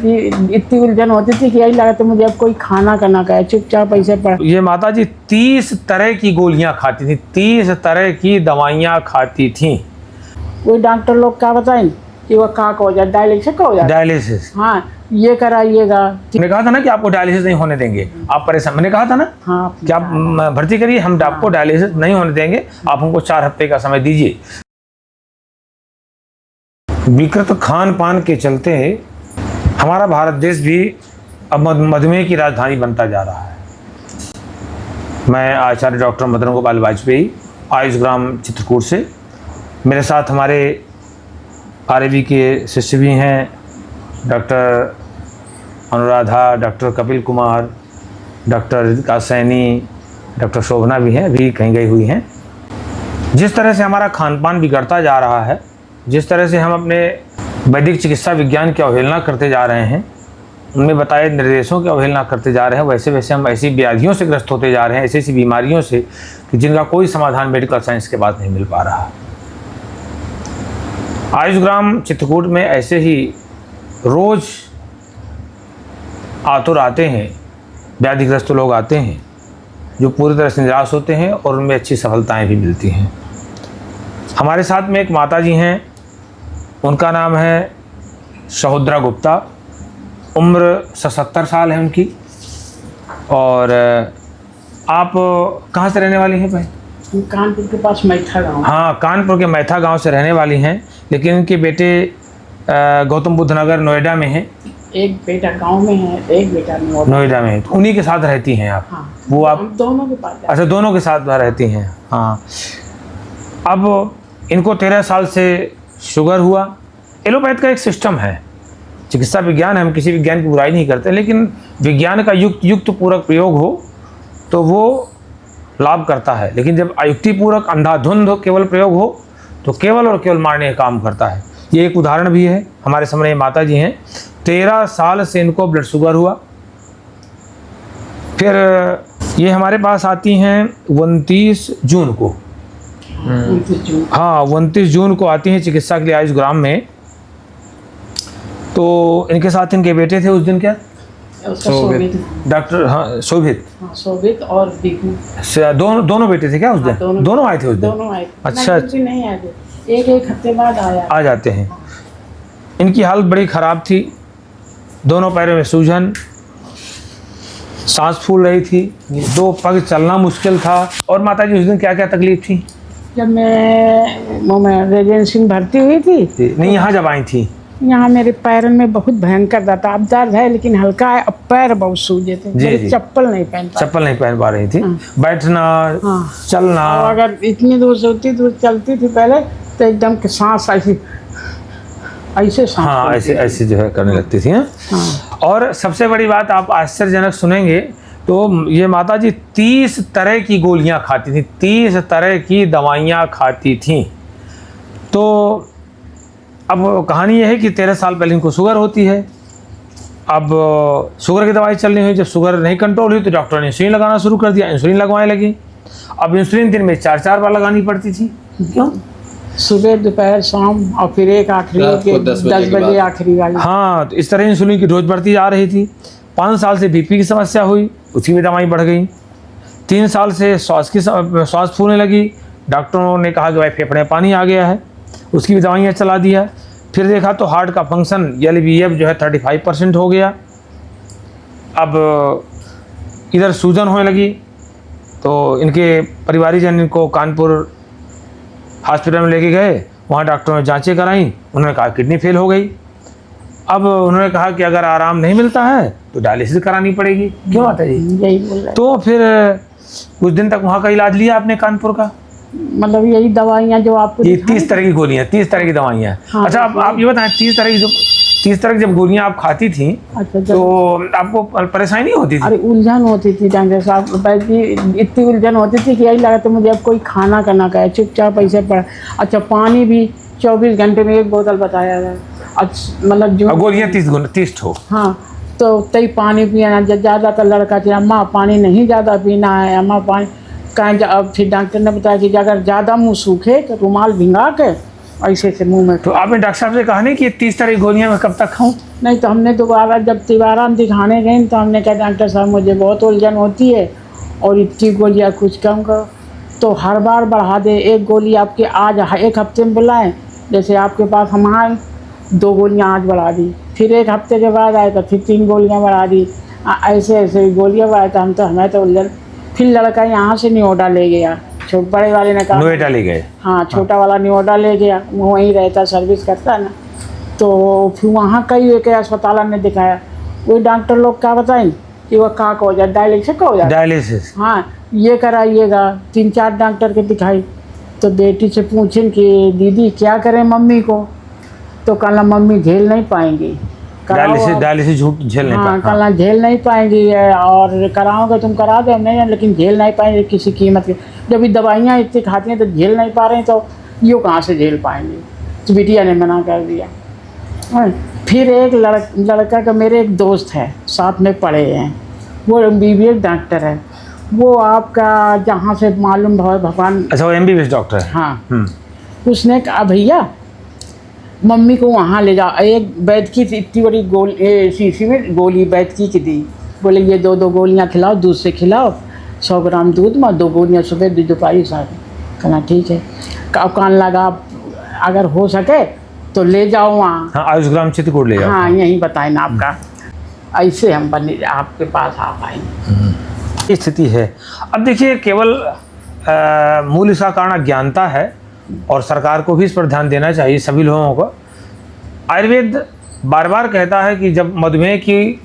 इतनी उलझन होती थी कि यही लगा तो मुझे अब कोई खाना करना का है, चुपचाप ऐसे पड़। ये माता जी 30 तरह की गोलियां खाती थी, 30 तरह की दवाइयां खाती थी। वो डॉक्टर लोग क्या बताएं कि वो का हो जाए, डायलिसिस का हो जाए। डायलिसिस, हाँ ये कराइएगा। मैंने कहा था ना कि आपको डायलिसिस नहीं होने देंगे, आप परेशान, मैंने कहा था ना। हाँ कि आप भर्ती करिए, हम आपको डायलिसिस नहीं होने देंगे, आप हमको 4 हफ्ते का समय दीजिए। विकृत खान पान के चलते हमारा भारत देश भी अब मधुमेह की राजधानी बनता जा रहा है। मैं आचार्य डॉक्टर मदन गोपाल वाजपेयी, आयुष ग्राम चित्रकूट से। मेरे साथ हमारे आरएबी के शिष्य भी हैं, doctor Anuradha, doctor Kapil Kumar, doctor Ritika Saini, doctor Shobhana भी हैं, अभी कहीं गई हुई हैं। जिस तरह से हमारा खान पान बिगड़ता जा रहा है, जिस तरह से हम अपने वैदिक चिकित्सा विज्ञान की अवहेलना करते जा रहे हैं, उनमें बताए निर्देशों की अवहेलना करते जा रहे हैं, वैसे वैसे हम ऐसी व्याधियों से ग्रस्त होते जा रहे हैं, ऐसी ऐसी बीमारियों से कि जिनका कोई समाधान मेडिकल साइंस के बाद नहीं मिल पा रहा। आयुष ग्राम चित्रकूट में ऐसे ही रोज़ आतुर आते हैं, व्याधिग्रस्त लोग आते हैं जो पूरी तरह से निराश होते हैं और उनमें अच्छी सफलताएं भी मिलती हैं। हमारे साथ में एक माता जी हैं, उनका नाम है सहोदरा गुप्ता, उम्र 77 साल है उनकी। और आप कहाँ से रहने वाली हैं भाई? कानपुर के पास मैथा गाँव। हाँ, कानपुर के मैथा गांव से रहने वाली हैं, लेकिन इनके बेटे गौतम बुद्ध नगर नोएडा में हैं। एक बेटा गांव में है, एक बेटा नोएडा में है। तो उन्हीं के साथ रहती हैं आप? हाँ, वो आप दोनों के पास। अच्छा, दोनों के साथ रहती हैं। हाँ, अब इनको 13 साल से शुगर हुआ। एलोपैथ का एक सिस्टम है, चिकित्सा विज्ञान है, हम किसी विज्ञान की बुराई नहीं करते, लेकिन विज्ञान का युक्त पूरक प्रयोग हो तो वो लाभ करता है, लेकिन जब अयुक्तिपूर्वक अंधाधुंध केवल प्रयोग हो तो केवल और केवल मारने का काम करता है। ये एक उदाहरण भी है। हमारे सामने माता जी हैं, 13 साल से इनको ब्लड शुगर हुआ। फिर ये हमारे पास आती हैं 29 जून को। हाँ, 29 जून को आती हैं चिकित्सा के लिए आयुष ग्राम में। तो इनके साथ इनके बेटे थे उस दिन, क्या डॉक्टर? हाँ, शोभित और दोनों बेटे थे क्या उस दिन? दोनों आए थे उस दिन? दोनों आए। अच्छा, नहीं आए थे, एक हफ्ते बाद आ जाते हैं। इनकी हालत बड़ी ख़राब थी, दोनों पैरों में सूजन, सांस फूल रही थी, 2 पग चलना मुश्किल था। और माता जी उस दिन क्या क्या तकलीफ थी? जब मैं रेजेंसी में भर्ती हुई थी, नहीं, यहाँ जब आई थी, यहाँ मेरे पैरों में बहुत भयंकर दर्द था। अब दर्द है लेकिन हल्का है, अब पैर बहुत सूजे थे। जी। चप्पल नहीं पहन पा रही थी। बैठना, चलना। अगर इतनी दूर से उतनी दूर चलती थी पहले तो एकदम सांस ऐसे हाँ, ऐसे जो है करने लगती थी। हाँ। और सबसे बड़ी बात आप आश्चर्यजनक सुनेंगे, तो ये माता जी 30 तरह की गोलियां खाती थी, 30 तरह की दवाइयां खाती थी। तो अब कहानी ये है कि 13 साल पहले इनको शुगर होती है। अब शुगर की दवाई चलनी हुई, जब शुगर नहीं कंट्रोल हुई तो डॉक्टर ने इंसुलिन लगाना शुरू कर दिया, इंसुलिन लगवाने लगी। अब इंसुलिन दिन में 4-4 बार लगानी पड़ती थी। क्यों? सुबह, दोपहर, शाम, और फिर एक आखिरी 10 बजे आखिरी वाली। हाँ, तो इस तरह इंसुलिन की डोज बढ़ती जा रही थी। 5 साल से बीपी की समस्या हुई, उसकी भी दवाई बढ़ गई। 3 साल से श्वास फूलने लगी, डॉक्टरों ने कहा कि भाई फेफड़े में पानी आ गया है, उसकी भी दवाइयाँ चला दिया। फिर देखा तो हार्ट का फंक्शन LVF जो है 35% हो गया। अब इधर सूजन होने लगी, तो इनके परिवारीजन इनको कानपुर हॉस्पिटल में लेके गए। वहाँ डॉक्टरों ने जांचें कराई, उन्होंने कहा किडनी फेल हो गई। अब उन्होंने कहा कि अगर आराम नहीं मिलता है तो डायलिसिस करानी पड़ेगी। क्यों माता जी? यही बोल रहे। तो फिर कुछ दिन तक वहाँ का इलाज लिया आपने कानपुर का? मतलब यही दवाइयाँ जो आपको, ये 30 तरह की गोलियाँ, 30 तरह की दवाइयाँ। हाँ, अच्छा, आप ये बताएं, 30 तरह की जब गोलियाँ आप खाती थी, अच्छा, तो आपको परेशानी नहीं होती थी? अरे उलझन होती थी डॉक्टर साहब, इतनी उलझन होती थी कि यही लगा तो मुझे अब कोई खाना करना का है, चुपचाप ऐसे पड़ा। अच्छा, पानी भी 24 घंटे में 1 बोतल बताया गया। अच्छा, मतलब जो गोलियाँ 30 ठो। हाँ, तो तई पानी पिया ज़्यादातर लड़का थे, अम्मा पानी नहीं ज़्यादा पीना है, अम्मा पानी कहीं। अब फिर डॉक्टर ने बताया कि अगर ज़्यादा मुँह सूखे तो रुमाल भिंगा के ऐसे मुँह में। तो आपने डॉक्टर साहब से कहा नहीं कि 30 तरह की गोलियाँ मैं कब तक खाऊं? नहीं तो हमने दोबारा जब तिवारा हम दिखाने गए तो हमने कहा डॉक्टर साहब मुझे बहुत उलझन होती है और इतनी गोलियाँ कुछ कम करो। तो हर बार बढ़ा दे, एक गोली आपके आज एक हफ्ते में बुलाएं, जैसे आपके पास हम आए 2 गोलियाँ आज बढ़ा दी, फिर एक हफ्ते के बाद आए तो फिर 3 गोलियाँ बढ़ा दी, ऐसे ऐसे गोलियाँ बढ़ाए तो हमें तो उलझन। फिर लड़का यहाँ से नोएडा ले गया, बड़े वाले ने कहा नोएडा ले गए। हाँ, छोटा वाला नोएडा ले गया, वो वहीं रहता, सर्विस करता है ना। तो फिर वहाँ कई एक अस्पताल ने दिखाया, वही डॉक्टर लोग क्या बताएं कि वह का हो जाए, डायलिसिस का हो जाए, डायलिसिस। हाँ ये कराइएगा। 3-4 डॉक्टर के दिखाई तो बेटी से पूछें कि दीदी क्या करें मम्मी को, तो कहला मम्मी झेल नहीं पाएंगी, डायलिसिस झेल नहीं हाँ, पाएंगी। कहला झेल नहीं पाएंगी और कराओगे तुम करा दो नहीं, लेकिन झेल नहीं पाएंगे किसी कीमत की। जब ये दवाइयाँ इतनी खाती हैं तो झेल नहीं पा रहे हैं तो यो कहाँ से झेल पाएंगे। तो बिटिया ने मना कर दिया। फिर एक लड़का का मेरे एक दोस्त है, साथ में पढ़े हैं, वो MBBS डॉक्टर है, वो आपका जहाँ से मालूम भगवान। अच्छा, वो MBBS डॉक्टर है। हाँ, उसने कहा भैया मम्मी को वहाँ ले जाओ, एक बैठ की थी इतनी बड़ी शीशी में गोली बैठ की दी, बोले ये 2 गोलियाँ खिलाओ, दूध से खिलाओ, 100 ग्राम दूध में 2 गोलियाँ सुबह 2 दोपहर साथ। कहना ठीक है। कान लगा अगर हो सके तो ले जाओ वहाँ। हाँ, आयुष ग्राम चित्रकूट ले जाओ। हाँ, यहीं बताए ना आपका, ऐसे हम आपके पास आ पाएंगे। स्थिति है। अब देखिए, केवल मूल इसका कारण अज्ञानता है और सरकार को भी इस पर ध्यान देना चाहिए, सभी लोगों को। आयुर्वेद बार बार कहता है कि जब मधुमेह की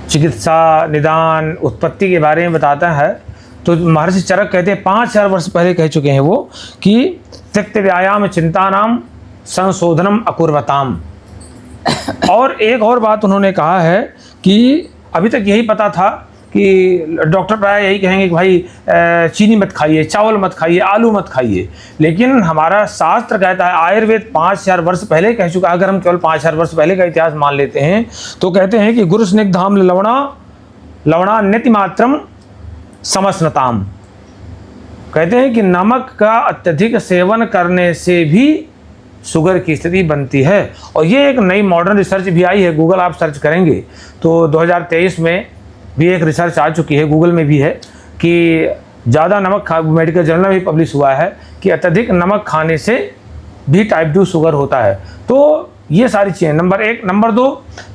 चिकित्सा, निदान, उत्पत्ति के बारे में बताता है तो महर्षि चरक कहते हैं, 5000 वर्ष पहले कह चुके हैं वो, कि त्यक्त व्यायाम चिंतानाम संशोधनम अकुर्वताम। और एक और बात उन्होंने कहा है कि अभी तक यही पता था कि डॉक्टर प्राय यही कहेंगे कि भाई चीनी मत खाइए, चावल मत खाइए, आलू मत खाइए, लेकिन हमारा शास्त्र कहता है, आयुर्वेद 5000 वर्ष पहले कह चुका। अगर हम केवल 5000 वर्ष पहले का इतिहास मान लेते हैं तो कहते हैं कि गुरु स्निग्धाम लवणा नितिमात्रम समस्नताम। कहते हैं कि नमक का अत्यधिक सेवन करने से भी शुगर की स्थिति बनती है। और ये एक नई मॉडर्न रिसर्च भी आई है, गूगल आप सर्च करेंगे तो 2023 में भी एक रिसर्च आ चुकी है, गूगल में भी है, कि ज़्यादा नमक मेडिकल जर्नल में भी पब्लिश हुआ है कि अत्यधिक नमक खाने से भी टाइप 2 शुगर होता है। तो ये सारी चीज़ें नंबर 1। नंबर 2,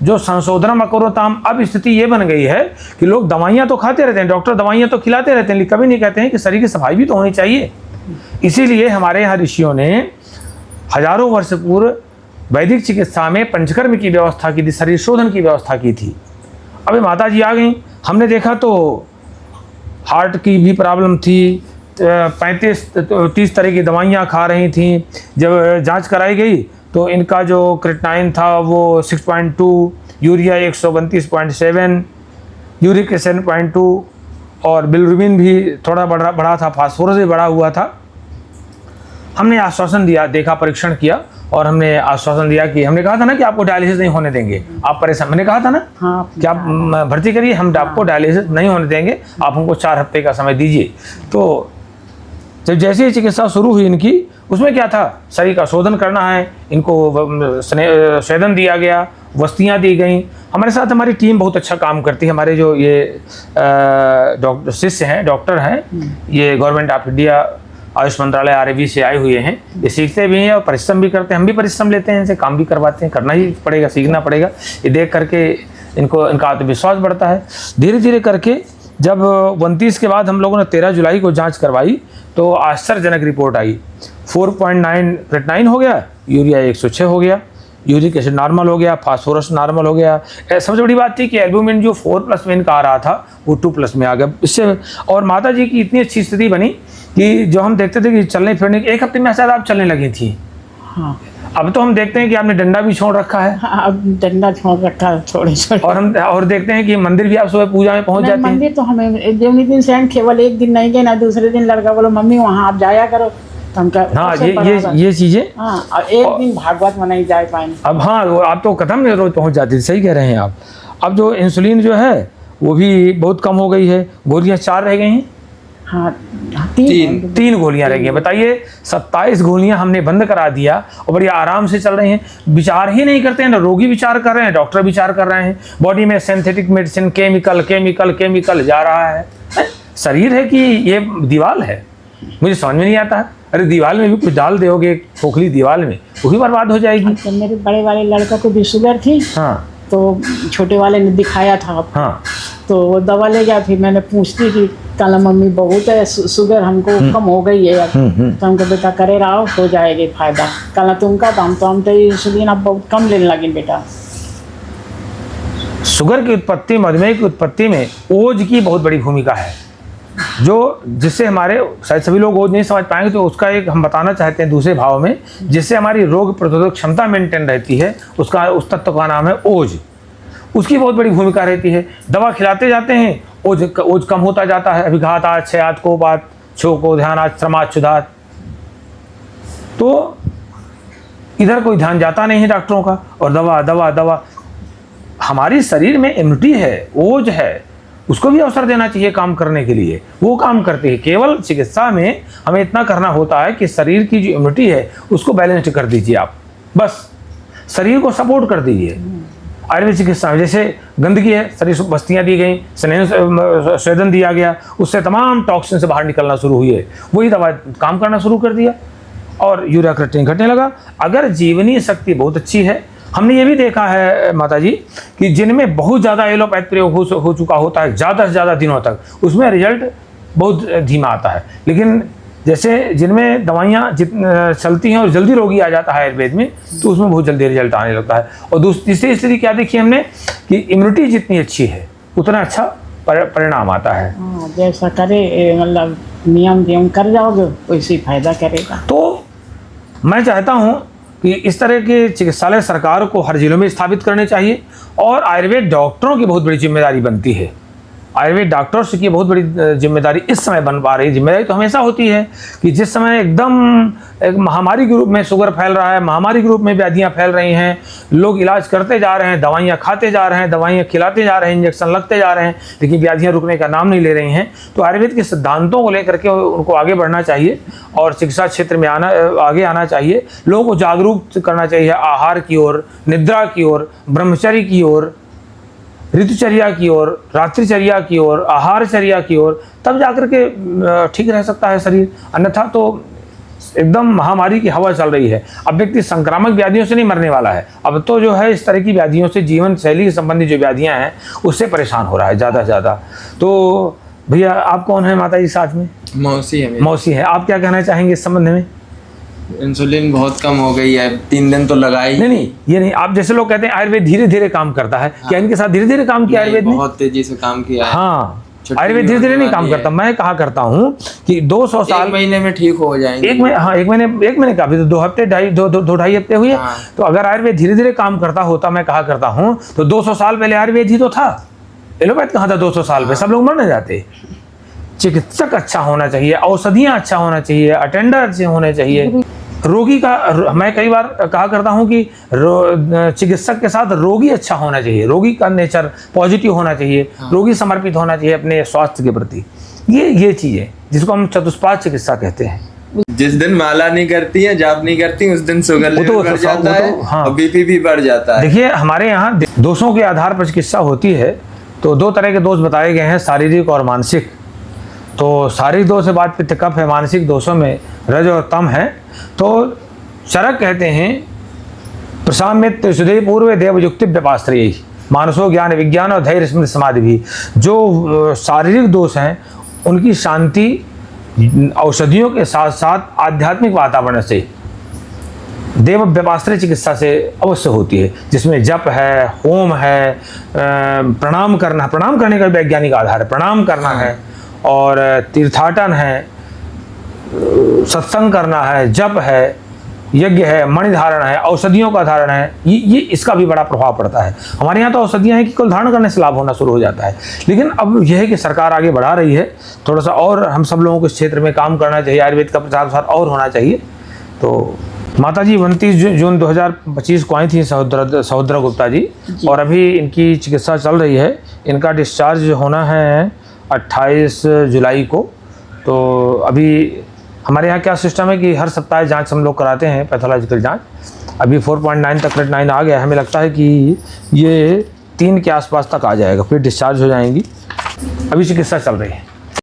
जो संशोधनम अकुर्वताम, अब स्थिति ये बन गई है कि लोग दवाइयाँ तो खाते रहते हैं, डॉक्टर दवाइयाँ तो खिलाते रहते हैं, लेकिन कभी नहीं कहते हैं कि शरीर की सफाई भी तो होनी चाहिए। इसीलिए हमारे यहाँ ऋषियों ने हजारों वर्ष पूर्व वैदिक चिकित्सा में पंचकर्म की व्यवस्था की थी, शरीर शोधन की व्यवस्था की थी। अभी माता जी आ गई, हमने देखा तो हार्ट की भी प्रॉब्लम थी, 35-30 तरह की दवाइयाँ खा रही थी। जब जांच कराई गई तो इनका जो क्रिएटिनिन था वो 6.2, यूरिया 132.7, यूरिक एसिड 7.2 और बिलिरुबिन भी थोड़ा बढ़ा था, फास्फोरस भी बढ़ा हुआ था। हमने आश्वासन दिया, देखा, परीक्षण किया और हमने आश्वासन दिया कि हमने कहा था ना कि आपको डायलिसिस नहीं होने देंगे, आप परेशान, मैंने कहा था ना। हाँ, कि आप भर्ती करिए, हम आपको डायलिसिस नहीं होने देंगे, आप हमको 4 हफ्ते का समय दीजिए। तो जब जैसे ही चिकित्सा शुरू हुई इनकी, उसमें क्या था, शरीर का शोधन करना है, इनको स्वेदन दिया गया, वस्तियाँ दी गई। हमारे साथ हमारी टीम बहुत अच्छा काम करती है। हमारे जो ये डॉक्टर शिष्य हैं, डॉक्टर हैं, ये गवर्नमेंट ऑफ इंडिया आयुष मंत्रालय RAB से आए हुए हैं। ये सीखते भी हैं और परिश्रम भी करते हैं, हम भी परिश्रम लेते हैं, इनसे काम भी करवाते हैं, करना ही पड़ेगा, सीखना पड़ेगा। ये देख करके इनका आत्मविश्वास बढ़ता है। धीरे धीरे करके जब 29 के बाद हम लोगों ने 13 जुलाई को जांच करवाई तो आश्चर्यजनक रिपोर्ट आई। 4.9 क्रिएटिनिन हो गया, यूरिया 106 हो गया, यूरिक एसिड नॉर्मल हो गया, फास्फोरस नॉर्मल हो गया। सबसे बड़ी बात थी कि एल्बुमिन जो 4+ में इनका आ रहा था वो 2+ में आ गया। इससे और माता जी की इतनी अच्छी स्थिति बनी कि जो हम देखते थे कि चलने फिरने, 1 हफ्ते में शायद आप चलने लगी थी। हाँ, अब तो हम देखते हैं कि आपने डंडा भी छोड़ रखा है। हाँ, अब डंडा छोड़ रखा है थोड़े। और देखते हैं कि मंदिर भी आप सुबह पूजा में पहुंच जाते हैं। मंदिर तो हमें जो दिन से केवल एक दिन नहीं गए ना, दूसरे दिन लड़का बोलो मम्मी वहाँ आप जाया करो, तो हम हाँ, ये चीजें। हाँ, और एक दिन भागवत में नहीं जा पाएंगे। अब हाँ, आप तो कदम में रोज पहुंच जाते थे, सही कह रहे हैं आप। अब जो इंसुलिन जो है वो भी बहुत कम हो गई है, गोलियाँ 4 रह गई हैं। हाँ तीन गोलियां रह गई। बताइए 27 गोलियां हमने बंद करा दिया और बड़ी आराम से चल रहे हैं। विचार ही नहीं करते हैं, ना रोगी विचार कर रहे हैं, डॉक्टर विचार कर रहे हैं। बॉडी में सिंथेटिक मेडिसिन, केमिकल जा रहा है। शरीर है कि ये दीवार है, मुझे समझ में नहीं आता। अरे दीवार में भी कुछ डाल दोगे, खोखली दीवार में, वो भी बर्बाद हो जाएगी। तो मेरे बड़े वाले लड़का को भी शुगर थी। हाँ तो छोटे वाले ने दिखाया था। हाँ तो वो दवा ले गया। फिर मैंने पूछती कि कल मम्मी बहुत है शुगर, हमको कम हो गई है अब। तो हमको बेटा करे रहो, हो जाएगी फायदा। कल तुमका तो हम तो इंसुलिन अब बहुत कम लेने लगे बेटा। शुगर की उत्पत्ति, मधुमेह की उत्पत्ति में ओज की बहुत बड़ी भूमिका है, जो जिससे हमारे, शायद सभी लोग ओज नहीं समझ पाएंगे, तो उसका एक हम बताना चाहते हैं दूसरे भाव में। जिससे हमारी रोग प्रतिरोधक क्षमता मेंटेन रहती है, उस तत्व का नाम है ओज। उसकी बहुत बड़ी भूमिका रहती है। दवा खिलाते जाते हैं, ओज कम होता जाता है। अभिघात आज क्षयात कोपात छो को ध्यान आज श्रमात क्षुधात। तो इधर कोई ध्यान जाता नहीं है डॉक्टरों का, और दवा दवा दवा। हमारी शरीर में इम्यूनिटी है, ओज है, उसको भी अवसर देना चाहिए काम करने के लिए। वो काम करते हैं। केवल चिकित्सा में हमें इतना करना होता है कि शरीर की जो इम्यूनिटी है उसको बैलेंस्ड कर दीजिए आप, बस शरीर को सपोर्ट कर दीजिए। आयुर्वेद चिकित्सा में जैसे गंदगी है, शरीर बस्तियाँ दी गई, स्वेदन दिया गया, उससे तमाम टॉक्सिन से बाहर निकलना शुरू हुई है। वही दवा काम करना शुरू कर दिया और यूरिया क्रिएटिनिन घटने लगा। अगर जीवनी शक्ति बहुत अच्छी है, हमने ये भी देखा है माता जी कि जिनमें बहुत ज़्यादा एलोपैथ प्रयोग हो चुका होता है ज़्यादा से ज़्यादा दिनों तक, उसमें रिजल्ट बहुत धीमा आता है। लेकिन जैसे जिनमें दवाइयाँ चलती हैं और जल्दी रोगी आ जाता है आयुर्वेद में, तो उसमें बहुत जल्दी रिजल्ट आने लगता है। और तीसरी स्थिति क्या देखी हमने कि इम्यूनिटी जितनी अच्छी है उतना अच्छा परिणाम आता है। जैसा करे मतलब नियम कर जाओगे वैसे ही फायदा करेगा। तो मैं चाहता हूँ कि इस तरह के चिकित्सालय सरकार को हर जिलों में स्थापित करने चाहिए। और आयुर्वेद डॉक्टरों की बहुत बड़ी जिम्मेदारी बनती है। आयुर्वेद डॉक्टर्स की बहुत बड़ी जिम्मेदारी इस समय बन पा रही है। जिम्मेदारी तो हमेशा होती है कि जिस समय एकदम एक महामारी के रूप में शुगर फैल रहा है, महामारी के रूप में व्याधियाँ फैल रही हैं, लोग इलाज करते जा रहे हैं, दवाइयाँ खाते जा रहे हैं, दवाइयाँ खिलाते जा रहे हैं, इंजेक्शन लगते जा रहे हैं, लेकिन व्याधियाँ रुकने का नाम नहीं ले रही हैं। तो आयुर्वेद के सिद्धांतों को लेकर के उनको आगे बढ़ना चाहिए और चिकित्सा क्षेत्र में आगे आना चाहिए। लोगों को जागरूक करना चाहिए आहार की ओर, निद्रा की ओर, ब्रह्मचर्य की ओर, ऋतुचर्या की ओर, रात्रिचर्या की ओर, आहारचर्या की ओर, तब जाकर के ठीक रह सकता है शरीर। अन्यथा तो एकदम महामारी की हवा चल रही है। अब व्यक्ति संक्रामक व्याधियों से नहीं मरने वाला है, अब तो जो है इस तरह की व्याधियों से, जीवन शैली संबंधी जो व्याधियां हैं उससे परेशान हो रहा है ज़्यादा से ज़्यादा। तो भैया आप कौन है माता जी साथ में? मौसी है। मौसी है। आप क्या कहना चाहेंगे इस संबंध में? इंसुलिन बहुत कम हो गई है, 3 दिन तो लगाई। नहीं, ये नहीं। आप जैसे लोग कहते हैं आयुर्वेद धीरे धीरे काम करता है, क्या इनके साथ धीरे धीरे काम किया आयुर्वेद ने? बहुत तेजी से काम किया है। हाँ, आयुर्वेद धीरे धीरे नहीं काम करता। मैं कहा करता हूँ कि 200 साल, 1 महीने में ठीक हो जाएंगे। एक महीने का भी तो 2 हफ्ते, 2-2.5 हफ्ते हुए। हाँ। तो अगर आयुर्वेद धीरे धीरे काम करता होता, मैं कहा करता हूँ, तो 200 साल पहले आयुर्वेद ही तो था। एलोपैथ कहाँ था 200 साल पे? सब लोग मरने जाते। चिकित्सक अच्छा होना चाहिए, औषधियाँ अच्छा होना चाहिए, अटेंडर अच्छे होने चाहिए। रोगी का, मैं कई बार कहा करता हूं कि चिकित्सक के साथ रोगी अच्छा होना चाहिए, रोगी का नेचर पॉजिटिव होना चाहिए। हाँ। रोगी समर्पित होना चाहिए अपने स्वास्थ्य के प्रति। ये चीज़ है जिसको हम चतुष्पाद चिकित्सा कहते हैं। जिस दिन माला नहीं करती है, जाप नहीं करती, उस दिन शुगर लेवल बढ़ जाता है। हाँ। और बीपी भी बढ़ जाता है। देखिए हमारे यहाँ दोषों के आधार पर चिकित्सा होती है। तो 2 तरह के दोष बताए गए हैं, शारीरिक और मानसिक। तो शारीरिक दोष से बात पित्त कफ है, मानसिक दोषों में रज और तम है। तो चरक कहते हैं प्रसामित त्रिशुदे पूर्व देवयुक्ति व्यपाश्रयी मानसो ज्ञान विज्ञान और धैर्य स्मृति समाधि भी। जो शारीरिक दोष हैं उनकी शांति औषधियों के साथ साथ आध्यात्मिक वातावरण से, देव व्यपाश्रय चिकित्सा से अवश्य होती है, जिसमें जप है, होम है, प्रणाम करने का वैज्ञानिक आधार है, प्रणाम करना है, और तीर्थाटन है, सत्संग करना है, जप है, यज्ञ है, मणिधारण है, औषधियों का धारण है। ये इसका भी बड़ा प्रभाव पड़ता है। हमारे यहाँ तो औषधियाँ हैं कि केवल धारण करने से लाभ होना शुरू हो जाता है। लेकिन अब यह है कि सरकार आगे बढ़ा रही है, थोड़ा सा और हम सब लोगों को इस क्षेत्र में काम करना चाहिए, आयुर्वेद का प्रचार प्रसार और होना चाहिए। तो माता जी 29 जून 2025 को आई थी सहोदरा गुप्ता जी, और अभी इनकी चिकित्सा चल रही है। इनका डिस्चार्ज होना है 28 जुलाई को। तो अभी हमारे यहाँ क्या सिस्टम है कि हर सप्ताह जांच हम लोग कराते हैं, पैथोलॉजिकल जांच। अभी 4.9 तक रेट 9 आ गया है, हमें लगता है कि ये 3 के आसपास तक आ जाएगा, फिर डिस्चार्ज हो जाएंगी। अभी चिकित्सा चल रही है।